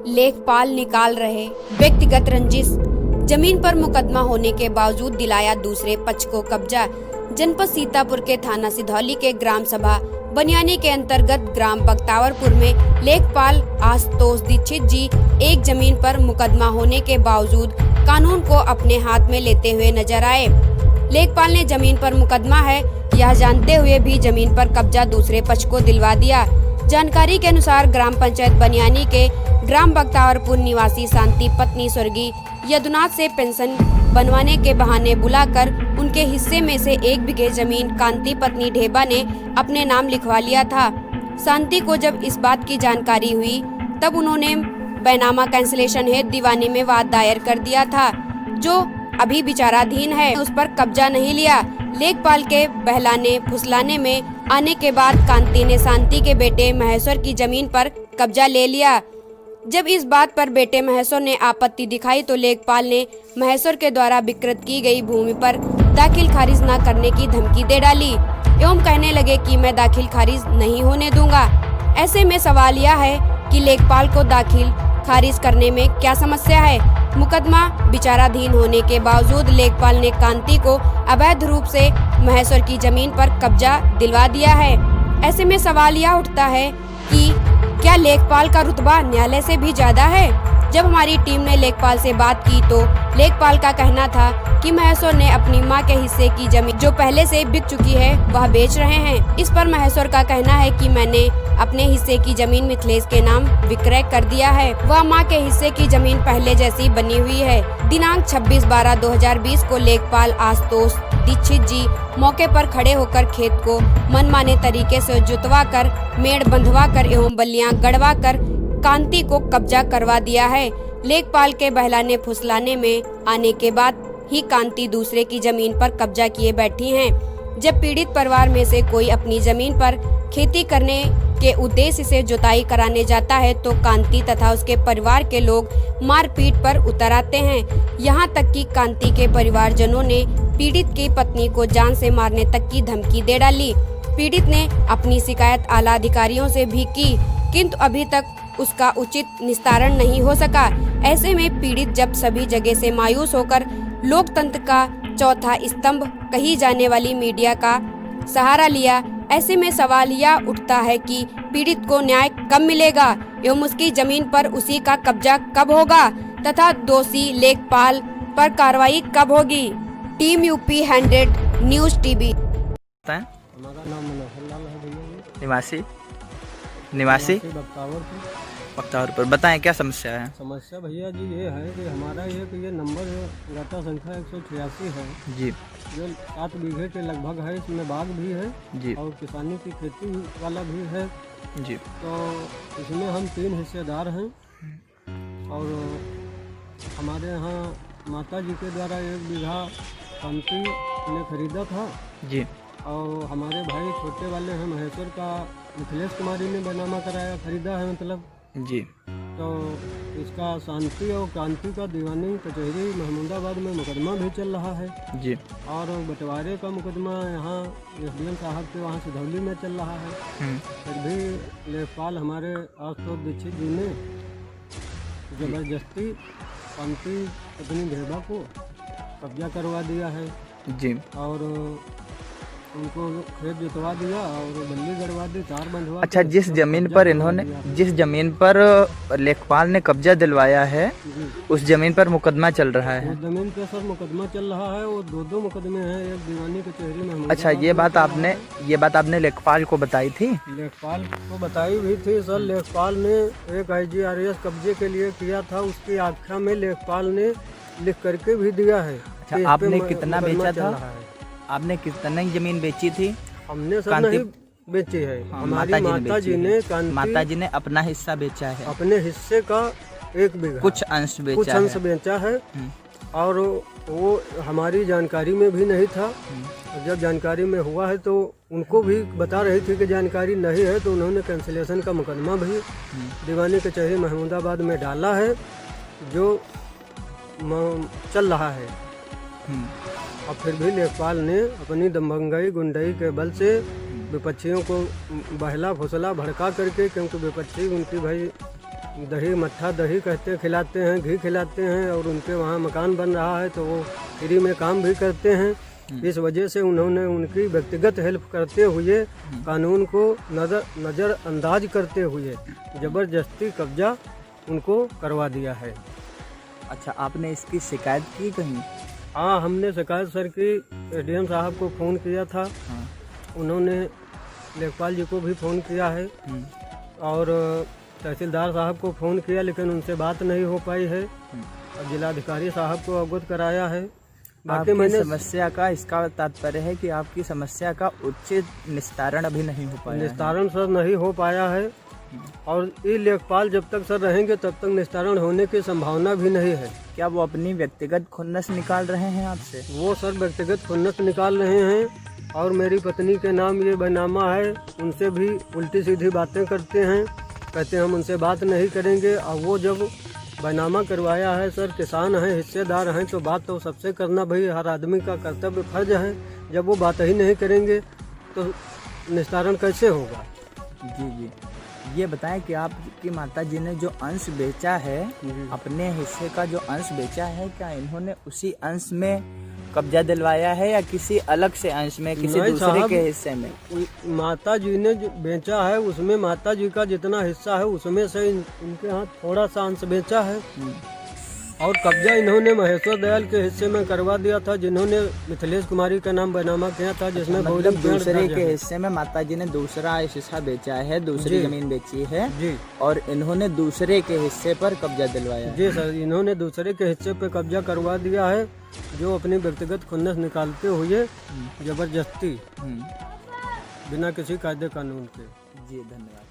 लेखपाल निकाल रहे व्यक्तिगत रंजिश, जमीन पर मुकदमा होने के बावजूद दिलाया दूसरे पक्ष को कब्जा। जनपद सीतापुर के थाना सिधौली के ग्राम सभा बनियानी के अंतर्गत ग्राम बख्तावरपुर में लेखपाल आशुतोष दीक्षित जी एक जमीन पर मुकदमा होने के बावजूद कानून को अपने हाथ में लेते हुए नजर आए। लेखपाल ने जमीन पर मुकदमा है यह जानते हुए भी जमीन पर कब्जा दूसरे पक्ष को दिलवा दिया। जानकारी के अनुसार ग्राम पंचायत बनियानी के ग्राम बख्तावरपुर निवासी शांति पत्नी स्वर्गीय यदुनाथ से पेंशन बनवाने के बहाने बुलाकर उनके हिस्से में से 1 बीघे जमीन कांति पत्नी ढेबा ने अपने नाम लिखवा लिया था। शांति को जब इस बात की जानकारी हुई तब उन्होंने बैनामा कैंसिलेशन हेतु दीवानी में वाद दायर कर दिया था, जो अभी विचाराधीन है। उस पर कब्जा नहीं लिया। लेखपाल के बहलाने फुसलाने में आने के बाद कांति ने शांति के बेटे महेश्वर की जमीन पर कब्जा ले लिया। जब इस बात पर बेटे महेश्वर ने आपत्ति दिखाई तो लेखपाल ने महेश्वर के द्वारा विकृत की गई भूमि पर दाखिल खारिज न करने की धमकी दे डाली एवं कहने लगे कि मैं दाखिल खारिज नहीं होने दूंगा। ऐसे में सवाल यह है कि लेखपाल को दाखिल खारिज करने में क्या समस्या है। मुकदमा विचाराधीन होने के बावजूद लेखपाल ने कांति को अवैध रूप से महेश्वर की जमीन पर कब्जा दिलवा दिया है। ऐसे में सवाल यह उठता है कि क्या लेखपाल का रुतबा न्यायालय से भी ज्यादा है। जब हमारी टीम ने लेखपाल से बात की तो लेखपाल का कहना था कि महेश्वर ने अपनी मां के हिस्से की जमीन जो पहले से बिक चुकी है वह बेच रहे हैं। इस पर महेश्वर का कहना है कि मैंने अपने हिस्से की जमीन मिथिलेश के नाम विक्रय कर दिया है। वह मां के हिस्से की जमीन पहले जैसी बनी हुई है। दिनांक 26/12/2020 को लेखपाल आशुतोष दीक्षित जी मौके पर खड़े होकर खेत को मनमाने तरीके से जुतवा कर, मेड़ बंधवा कर एवं बल्लियां गड़वा कर कांति को कब्जा करवा दिया है। लेखपाल के बहलाने फुसलाने में आने के बाद ही कांति दूसरे की जमीन पर कब्जा किए बैठी हैं। जब पीड़ित परिवार में से कोई अपनी जमीन पर खेती करने के उद्देश्य से जुताई कराने जाता है तो कांति तथा उसके परिवार के लोग मारपीट पर उतर आते हैं। यहाँ तक कि कांति के परिवारजनों ने पीड़ित की पत्नी को जान से मारने तक की धमकी दे डाली। पीड़ित ने अपनी शिकायत आला अधिकारियों से भी की, किंतु अभी तक उसका उचित निस्तारण नहीं हो सका। ऐसे में पीड़ित जब सभी जगह से मायूस होकर लोकतंत्र का चौथा स्तंभ कही जाने वाली मीडिया का सहारा लिया। ऐसे में सवाल यह उठता है कि पीड़ित को न्याय कब मिलेगा एवं उसकी जमीन पर उसी का कब्जा कब होगा तथा दोषी लेखपाल पर कार्रवाई कब होगी। Team UP 100 news TV. हमारा नाम मनोहर लाल है भैया। निवासी बख्तावरपुर। बताएं क्या समस्या है। समस्या भैया जी ये है कि हमारा ये नंबर गाता संख्या 186 है जी, जो 7 बीघे के लगभग है। इसमें बाग भी है जी और किसानी की खेती वाला भी है जी। तो इसमें हम 3 हिस्सेदार हैं और हमारे यहाँ माता जी के द्वारा 1 बीघा कांति ने खरीदा था जी और हमारे भाई छोटे वाले हैं महेश्वर का मिथिलेश कुमारी ने बैनामा कराया खरीदा है मतलब जी। तो इसका शांति और कांति का दीवानी कचहरी महमूदाबाद में मुकदमा भी चल रहा है जी और बंटवारे का मुकदमा यहाँ SDM साहब के वहाँ सिधौली में चल रहा है। फिर भी लेखपाल हमारे आशुतोष दीक्षित जी ने जबरदस्ती कांति पत्नी ढेबा को कब्जा करवा दिया है जी और उनको खेत जुतवा दिया और बल्ली गड़वा दी, तार बंधवा। अच्छा, जिस जमीन पर लेखपाल ने कब्जा दिलवाया है उस जमीन पर मुकदमा चल रहा है। उस जमीन पे सर मुकदमा चल रहा है और 2 मुकदमे हैं, एक दीवानी कचहरी में। अच्छा, ये बात आपने लेखपाल को बताई थी? लेखपाल को बताई भी थी सर। लेखपाल ने एक IGRS कब्जे के लिए किया था, उसकी आख्या में लेखपाल ने लिख करके भी दिया है। अच्छा, आपने कितना बेचा था? आपने कितनी जमीन बेची थी? हमने सर नहीं बेची है। हमारी माता जी ने अपना हिस्सा बेचा है। अपने हिस्से का 1 बीघा कुछ अंश बेचा है और वो हमारी जानकारी में भी नहीं था। जब जानकारी में हुआ है तो उनको भी बता रही थी कि जानकारी नहीं है, तो उन्होंने कैंसिलेशन का मुकदमा भी दीवानी कचहरी महमूदाबाद में डाला है जो चल रहा है। और फिर भी लेखपाल ने अपनी दबंगई गुंडई के बल से विपक्षियों को बहला फुसला भड़का करके, क्योंकि विपक्षी उनकी भाई दही मट्ठा दही कहते खिलाते हैं, घी खिलाते हैं, और उनके वहाँ मकान बन रहा है तो वो फ्री में काम भी करते हैं। इस वजह से उन्होंने उनकी व्यक्तिगत हेल्प करते हुए कानून को नज़रअंदाज करते हुए ज़बरदस्ती कब्जा उनको करवा दिया है। अच्छा, आपने इसकी शिकायत की कहीं? हाँ, हमने शिकायत सर की एडीएम साहब को फ़ोन किया था। हाँ। उन्होंने लेखपाल जी को भी फ़ोन किया है और तहसीलदार साहब को फ़ोन किया, लेकिन उनसे बात नहीं हो पाई है। और जिलाधिकारी साहब को अवगत कराया है। बाकी आपकी समस्या का, इसका तात्पर्य है कि आपकी समस्या का उचित निस्तारण अभी नहीं हो पाया है। निस्तारण सर नहीं हो पाया है, और ये लेखपाल जब तक सर रहेंगे तब तक निस्तारण होने की संभावना भी नहीं है। क्या वो अपनी व्यक्तिगत खुन्नस निकाल रहे हैं आपसे? वो सर व्यक्तिगत खुन्नस निकाल रहे हैं, और मेरी पत्नी के नाम ये बैनामा है, उनसे भी उल्टी सीधी बातें करते हैं, कहते हैं हम उनसे बात नहीं करेंगे। और वो जब बैनामा करवाया है सर, किसान हैं, हिस्सेदार हैं, तो बात तो सबसे करना भाई हर आदमी का कर्तव्य फर्ज है। जब वो बात ही नहीं करेंगे तो निस्तारण कैसे होगा? जी जी, ये बताएं कि आपकी माता जी ने जो अंश बेचा है, अपने हिस्से का जो अंश बेचा है, क्या इन्होंने उसी अंश में कब्जा दिलवाया है या किसी अलग से अंश में, किसी नहीं दूसरे साहब, के हिस्से में? माता जी ने जो बेचा है उसमें माता जी का जितना हिस्सा है उसमें से इनके यहाँ थोड़ा सा अंश बेचा है, और कब्जा इन्होंने महेश्वर दयाल के हिस्से में करवा दिया था, जिन्होंने मिथिलेश कुमारी का नाम बैनामा किया था, जिसमें मतलब दूसरे के हिस्से में माता जी ने दूसरा हिस्सा बेचा है, दूसरी जमीन बेची है जी, और इन्होंने दूसरे के हिस्से पर कब्जा दिलवाया है। जी सर, इन्होंने दूसरे के हिस्से पे कब्जा करवा दिया है, जो अपनी व्यक्तिगत खुन्नस निकालते हुए जबरदस्ती बिना किसी कायदे कानून के। जी, धन्यवाद।